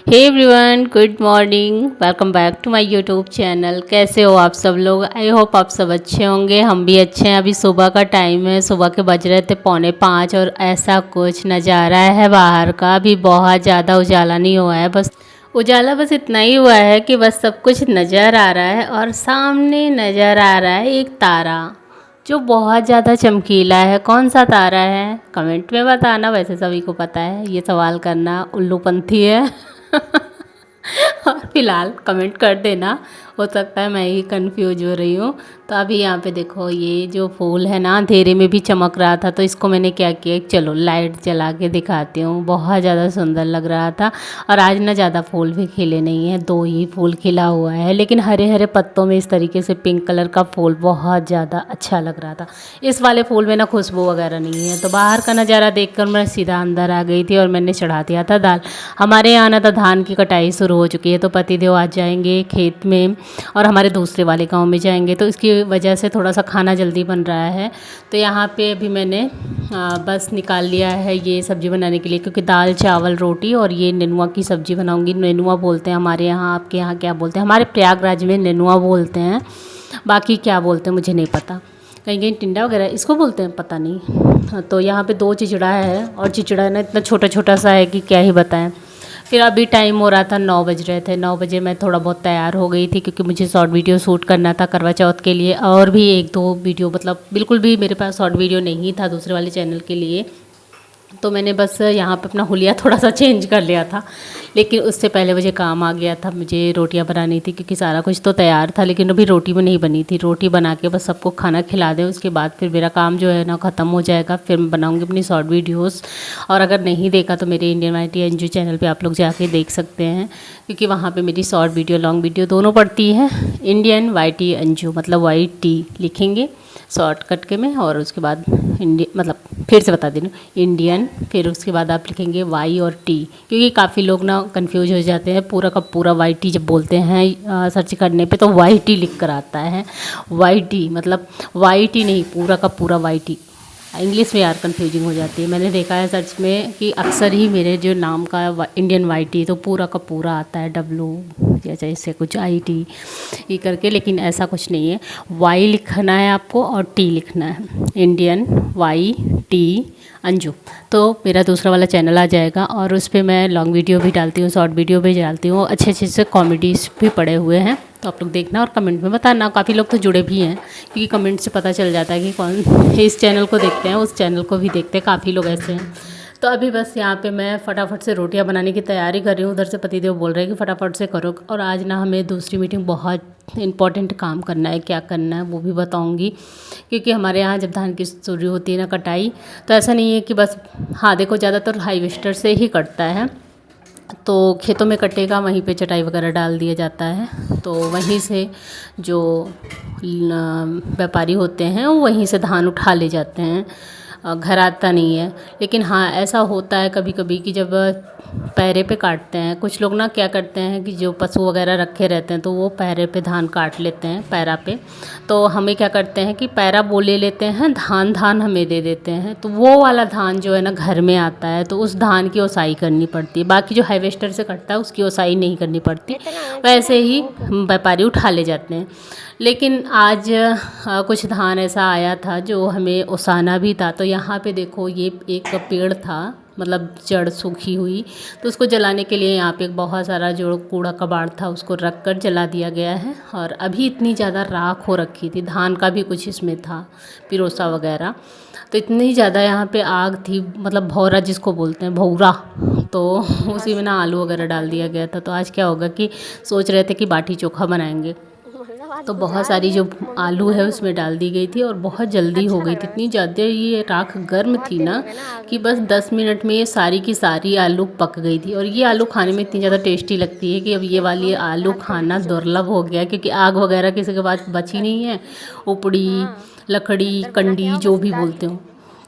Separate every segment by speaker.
Speaker 1: Hey everyone, good morning. Welcome back to my YouTube channel. कैसे हो आप सब लोग? आई होप आप सब अच्छे होंगे। हम भी अच्छे हैं। अभी सुबह का टाइम है, सुबह के बज रहे थे 4:45 और ऐसा कुछ नज़ारा है बाहर का। अभी बहुत ज़्यादा उजाला नहीं हुआ है, बस उजाला बस इतना ही हुआ है कि बस सब कुछ नज़र आ रहा है और सामने नज़र आ रहा है एक तारा जो बहुत ज़्यादा चमकीला है। कौन सा तारा है कमेंट में बताना। वैसे सभी को पता है, ये सवाल करना उल्लूपंथी है। और फिलहाल कमेंट कर देना, हो सकता है मैं ही कंफ्यूज हो रही हूँ। तो अभी यहाँ पे देखो, ये जो फूल है ना अंधेरे में भी चमक रहा था, तो इसको मैंने क्या किया, चलो लाइट जला के दिखाती हूँ। बहुत ज़्यादा सुंदर लग रहा था। और आज ना ज़्यादा फूल भी खिले नहीं हैं, 2 ही फूल खिला हुआ है, लेकिन हरे हरे पत्तों में इस तरीके से पिंक कलर का फूल बहुत ज़्यादा अच्छा लग रहा था। इस वाले फूल में ना खुशबू वगैरह नहीं है। तो बाहर का नज़ारा देखकर मैं सीधा अंदर आ गई थी और मैंने चढ़ा दिया था दाल। हमारे यहाँ ना तो धान की कटाई शुरू हो चुकी है, तो पतिदेव आज जाएंगे खेत में और हमारे दूसरे वाले गांव में जाएंगे, तो इसकी वजह से थोड़ा सा खाना जल्दी बन रहा है। तो यहाँ पे अभी मैंने बस निकाल लिया है ये सब्ज़ी बनाने के लिए, क्योंकि दाल चावल रोटी और ये नेनुआ की सब्ज़ी बनाऊंगी। नेनुआ बोलते हैं हमारे यहाँ, आपके यहाँ क्या बोलते हैं? हमारे प्रयागराज में नेनुआ बोलते हैं, बाकी क्या बोलते हैं मुझे नहीं पता। कहीं कहीं टिंडा वगैरह इसको बोलते हैं, पता नहीं। तो यहाँ पे 2 चिचड़ा है और चिचड़ा ना इतना छोटा छोटा सा है कि क्या ही बताएं। फिर अभी टाइम हो रहा था, 9 बज रहे थे। 9 बजे मैं थोड़ा बहुत तैयार हो गई थी, क्योंकि मुझे शॉर्ट वीडियो शूट करना था करवा चौथ के लिए। और भी 1-2 वीडियो, मतलब बिल्कुल भी मेरे पास शॉर्ट वीडियो नहीं था दूसरे वाले चैनल के लिए। तो मैंने बस यहाँ पे अपना हुलिया थोड़ा सा चेंज कर लिया था, लेकिन उससे पहले मुझे काम आ गया था। मुझे रोटियाँ बनानी थी, क्योंकि सारा कुछ तो तैयार था, लेकिन अभी रोटी भी नहीं बनी थी। रोटी बना के बस सबको खाना खिला दें, उसके बाद फिर मेरा काम जो है ना ख़त्म हो जाएगा। फिर मैं बनाऊँगी अपनी शॉर्ट वीडियोज़। और अगर नहीं देखा तो मेरे इंडियन वाईटी अंजू चैनल पर आप लोग जाके देख सकते हैं, क्योंकि वहाँ पर मेरी शॉर्ट वीडियो लॉन्ग वीडियो दोनों पड़ती है। इंडियन वाईटी अंजू, मतलब YT लिखेंगे शॉर्टकट के में, और उसके बाद मतलब फिर से बता देना, इंडियन, फिर उसके बाद आप लिखेंगे Y और T, क्योंकि काफ़ी लोग ना कंफ्यूज हो जाते हैं। पूरा का पूरा YT जब बोलते हैं सर्च करने पे, तो YT लिख कर आता है। YT मतलब YT नहीं, पूरा का पूरा YT। इंग्लिश में यार कंफ्यूजिंग हो जाती है। मैंने देखा है सर्च में कि अक्सर ही मेरे जो नाम का इंडियन YT तो पूरा का पूरा आता है, W या जैसे कुछ IT ये करके, लेकिन ऐसा कुछ नहीं है। Y लिखना है आपको और T लिखना है, इंडियन YT अंजू। तो मेरा दूसरा वाला चैनल आ जाएगा, और उस पर मैं लॉन्ग वीडियो भी डालती हूँ, शॉर्ट वीडियो भी डालती हूँ, अच्छे अच्छे से कॉमेडीज़ भी पड़े हुए हैं। तो आप लोग देखना और कमेंट में बताना। काफ़ी लोग तो जुड़े भी हैं, क्योंकि कमेंट से पता चल जाता है कि कौन इस चैनल को देखते हैं, उस चैनल को भी देखते हैं। काफ़ी लोग ऐसे हैं। तो अभी बस यहाँ पे मैं फटाफट से रोटियाँ बनाने की तैयारी कर रही हूँ। उधर से पतिदेव बोल रहे हैं कि फटाफट से करो। और आज ना हमें दूसरी मीटिंग, बहुत इंपॉर्टेंट काम करना है। क्या करना है वो भी बताऊँगी, क्योंकि हमारे यहाँ जब धान की शुरू होती है ना कटाई, तो ऐसा नहीं है कि बस, हाँ देखो ज़्यादातर हार्वेस्टर से ही कटता है। तो खेतों में कटेगा, वहीं पे चटाई वगैरह डाल दिया जाता है। तो वहीं से जो व्यापारी होते हैं वो वहीं से धान उठा ले जाते हैं, घर आता नहीं है। लेकिन हाँ ऐसा होता है कभी कभी कि जब पैरे पे काटते हैं, कुछ लोग ना क्या करते हैं कि जो पशु वगैरह रखे रहते हैं, तो वो पैरे पे धान काट लेते हैं, पैरा पे। तो हमें क्या करते हैं कि पैरा वो ले लेते हैं, धान धान हमें दे देते हैं। तो वो वाला धान जो है ना घर में आता है, तो उस धान की ओसाई करनी पड़ती है। बाकी जो हार्वेस्टर से कटता है उसकी ओसाई नहीं करनी पड़ती, वैसे ही व्यापारी उठा ले जाते हैं। लेकिन आज कुछ धान ऐसा आया था जो हमें ओसाना भी था। तो यहाँ पे देखो, ये एक पेड़ था, मतलब जड़ सूखी हुई, तो उसको जलाने के लिए यहाँ पे बहुत सारा जो कूड़ा कबाड़ था उसको रख कर जला दिया गया है। और अभी इतनी ज़्यादा राख हो रखी थी, धान का भी कुछ इसमें था, पिरोसा वगैरह, तो इतनी ज़्यादा यहाँ पे आग थी, मतलब भौरा जिसको बोलते हैं, भौरा। तो उसी में ना आलू वगैरह डाल दिया गया था। तो आज क्या होगा कि सोच रहे थे कि बाटी चोखा बनाएंगे, तो बहुत सारी जो आलू है उसमें डाल दी गई थी और बहुत जल्दी हो गई थी। इतनी ज़्यादा ये राख गर्म थी ना कि बस 10 मिनट में ये सारी की सारी आलू पक गई थी। और ये आलू खाने में इतनी ज़्यादा टेस्टी लगती है कि अब ये वाली आलू खाना दुर्लभ हो गया, क्योंकि आग वगैरह किसी के पास बची नहीं है, उपड़ी, लकड़ी, कंडी जो भी बोलते हो।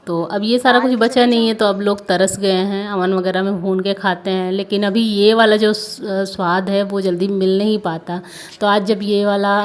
Speaker 1: तो अब ये सारा कुछ बचा नहीं है, तो अब लोग तरस गए हैं, अवन वगैरह में भून के खाते हैं। लेकिन अभी ये वाला जो स्वाद है वो जल्दी मिल नहीं पाता। तो आज जब ये वाला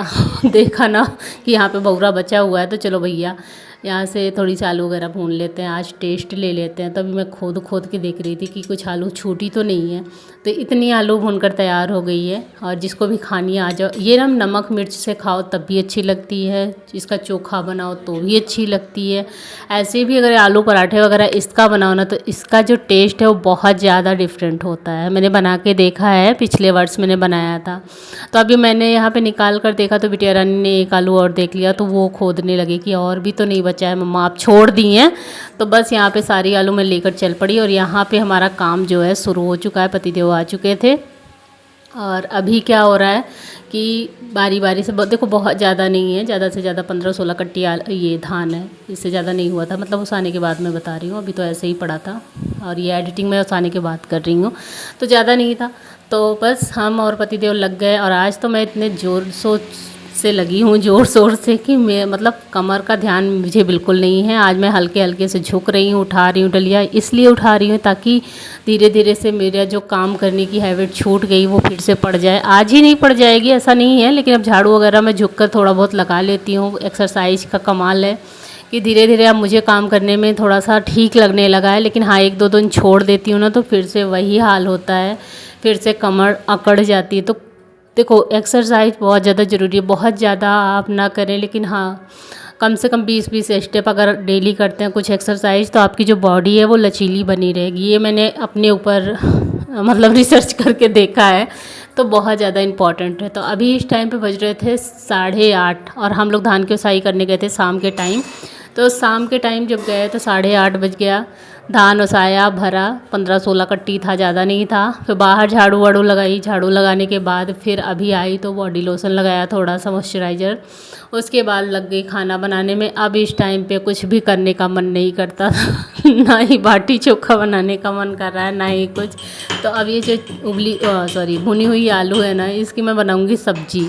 Speaker 1: देखा ना कि यहाँ पे बौरा बचा हुआ है, तो चलो भैया यहाँ से थोड़ी सी आलू वगैरह भून लेते हैं, आज टेस्ट ले लेते हैं। तभी मैं खोद खोद के देख रही थी कि कुछ आलू छूटी तो नहीं है। तो इतनी आलू भूनकर तैयार हो गई है। और जिसको भी खानी आ जाओ, ये ना नमक मिर्च से खाओ तब भी अच्छी लगती है, इसका चोखा बनाओ तो भी अच्छी लगती है। ऐसे भी अगर आलू पराठे वगैरह इसका बनाओ ना, तो इसका जो टेस्ट है वो बहुत ज़्यादा डिफरेंट होता है। मैंने बना के देखा है, पिछले वर्ष मैंने बनाया था। तो अभी मैंने यहाँ पे निकाल कर देखा तो बिटिया रानी ने एक आलू और देख लिया, तो वो खोदने लगे कि और भी तो नहीं बचा है मम्मा, आप छोड़ दी हैं। तो बस यहाँ पे सारी आलू मैं लेकर चल पड़ी और यहाँ पे हमारा काम जो है शुरू हो चुका है। पतिदेव आ चुके थे और अभी क्या हो रहा है कि बारी बारी से देखो, बहुत ज़्यादा नहीं है, ज़्यादा से ज़्यादा 15-16 कट्टी ये धान है, इससे ज़्यादा नहीं हुआ था। मतलब उस आने के बाद मैं बता रही हूँ, अभी तो ऐसे ही पड़ा था और ये एडिटिंग में उस आने के बाद कर रही हूँ, तो ज़्यादा नहीं था। तो बस हम और पतिदेव लग गए और आज तो मैं इतने ज़ोर शोर से कि मैं मतलब कमर का ध्यान मुझे बिल्कुल नहीं है। आज मैं हल्के हल्के से झुक रही हूँ, उठा रही हूँ डलिया, इसलिए उठा रही हूँ ताकि धीरे धीरे से मेरा जो काम करने की हैबिट छूट गई वो फिर से पड़ जाए। आज ही नहीं पड़ जाएगी ऐसा नहीं है, लेकिन अब झाड़ू वगैरह मैं झुक कर थोड़ा बहुत लगा लेती हूँ। एक्सरसाइज का कमाल है कि धीरे धीरे अब मुझे काम करने में थोड़ा सा ठीक लगने लगा है। लेकिन हाँ, 1-2 दिन छोड़ देती हूँ ना तो फिर से वही हाल होता है, फिर से कमर अकड़ जाती है। तो देखो, एक्सरसाइज बहुत ज़्यादा ज़रूरी है। बहुत ज़्यादा आप ना करें, लेकिन हाँ, कम से कम 20-20 स्टेप अगर डेली करते हैं कुछ एक्सरसाइज, तो आपकी जो बॉडी है वो लचीली बनी रहेगी। ये मैंने अपने ऊपर मतलब रिसर्च करके देखा है, तो बहुत ज़्यादा इम्पॉर्टेंट है। तो अभी इस टाइम पे बज रहे थे 8:30 और हम लोग धान की ओसाई करने गए थे शाम के टाइम। तो शाम के टाइम जब गए तो 8:30 बज गया। धान ओसाया, भरा, 15-16 कट्टी था, ज़्यादा नहीं था। फिर बाहर झाड़ू वाड़ू लगाई, झाड़ू लगाने के बाद फिर अभी आई तो बॉडी लोशन लगाया, थोड़ा सा मॉइस्चराइज़र। उसके बाद लग गई खाना बनाने में। अब इस टाइम पे कुछ भी करने का मन नहीं करता ना ही बाटी चोखा बनाने का मन कर रहा है, ना ही कुछ। तो अब ये जो भुनी हुई आलू है ना, इसकी मैं बनाऊँगी सब्जी,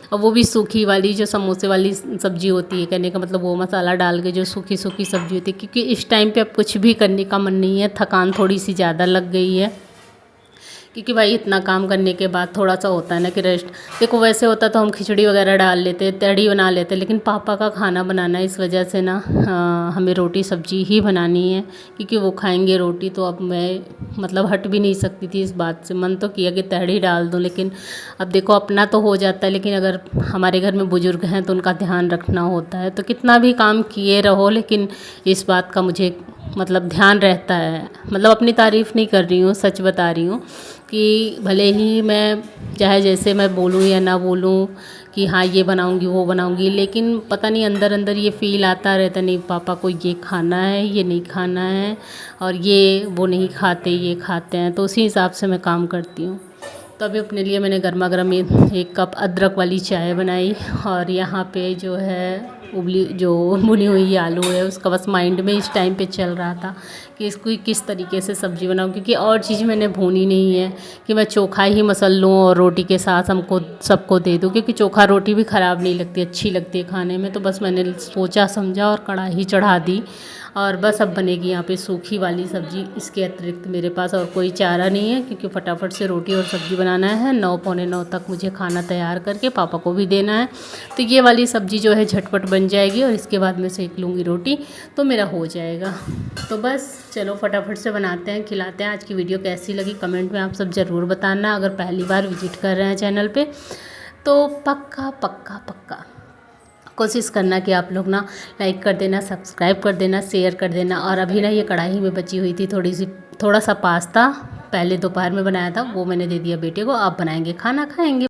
Speaker 1: और वो भी सूखी वाली, जो समोसे वाली सब्ज़ी होती है, कहने का मतलब वो मसाला डाल के जो सूखी सूखी सब्ज़ी होती है। क्योंकि इस टाइम पे अब कुछ भी करने का मन नहीं है, थकान थोड़ी सी ज़्यादा लग गई है। क्योंकि भाई इतना काम करने के बाद थोड़ा सा होता है ना कि रेस्ट। देखो, वैसे होता तो हम खिचड़ी वगैरह डाल लेते, तड़ी बना लेते, लेकिन पापा का खाना बनाना है, इस वजह से ना हमें रोटी सब्जी ही बनानी है, क्योंकि वो खाएंगे रोटी। तो अब मैं मतलब हट भी नहीं सकती थी इस बात से। मन तो किया कि तड़ी डाल दूँ, लेकिन अब देखो, अपना तो हो जाता है, लेकिन अगर हमारे घर में बुजुर्ग हैं तो उनका ध्यान रखना होता है। तो कितना भी काम किए रहो, लेकिन इस बात का मुझे मतलब ध्यान रहता है। मतलब अपनी तारीफ़ नहीं कर रही हूँ, सच बता रही हूँ कि भले ही मैं चाहे जैसे मैं बोलूँ या ना बोलूँ कि हाँ ये बनाऊँगी वो बनाऊँगी, लेकिन पता नहीं अंदर अंदर ये फ़ील आता रहता, नहीं पापा को ये खाना है, ये नहीं खाना है, और ये वो नहीं खाते, ये खाते हैं। तो उसी हिसाब से मैं काम करती हूँ। तो अभी अपने लिए मैंने गर्मा गर्म 1 कप अदरक वाली चाय बनाई, और यहाँ पे जो है जो भुनी हुई आलू है उसका बस माइंड में इस टाइम पे चल रहा था कि इसको किस तरीके से सब्ज़ी बनाऊँ। क्योंकि और चीज़ मैंने भूनी नहीं है कि मैं चोखा ही मसल लूँ और रोटी के साथ सबको दे दूँ, क्योंकि चोखा रोटी भी ख़राब नहीं लगती, अच्छी लगती है खाने में। तो बस मैंने सोचा समझा और कढ़ाई चढ़ा दी, और बस अब बनेगी यहाँ पे सूखी वाली सब्ज़ी। इसके अतिरिक्त मेरे पास और कोई चारा नहीं है, क्योंकि फटाफट से रोटी और सब्ज़ी बनाना है। 9 पौने 9 तक मुझे खाना तैयार करके पापा को भी देना है। तो ये वाली सब्ज़ी जो है झटपट बन जाएगी, और इसके बाद मैं सेक लूँगी रोटी, तो मेरा हो जाएगा। तो बस चलो फटाफट से बनाते हैं, खिलाते हैं। आज की वीडियो कैसी लगी कमेंट में आप सब ज़रूर बताना। अगर पहली बार विजिट कर रहे हैं चैनल पर तो पक्का पक्का पक्का कोशिश करना कि आप लोग ना लाइक कर देना, सब्सक्राइब कर देना, शेयर कर देना। और अभी ना ये कढ़ाई में बची हुई थी थोड़ा सा पास्ता, पहले दोपहर में बनाया था, वो मैंने दे दिया बेटे को। आप बनाएंगे, खाना खाएंगे।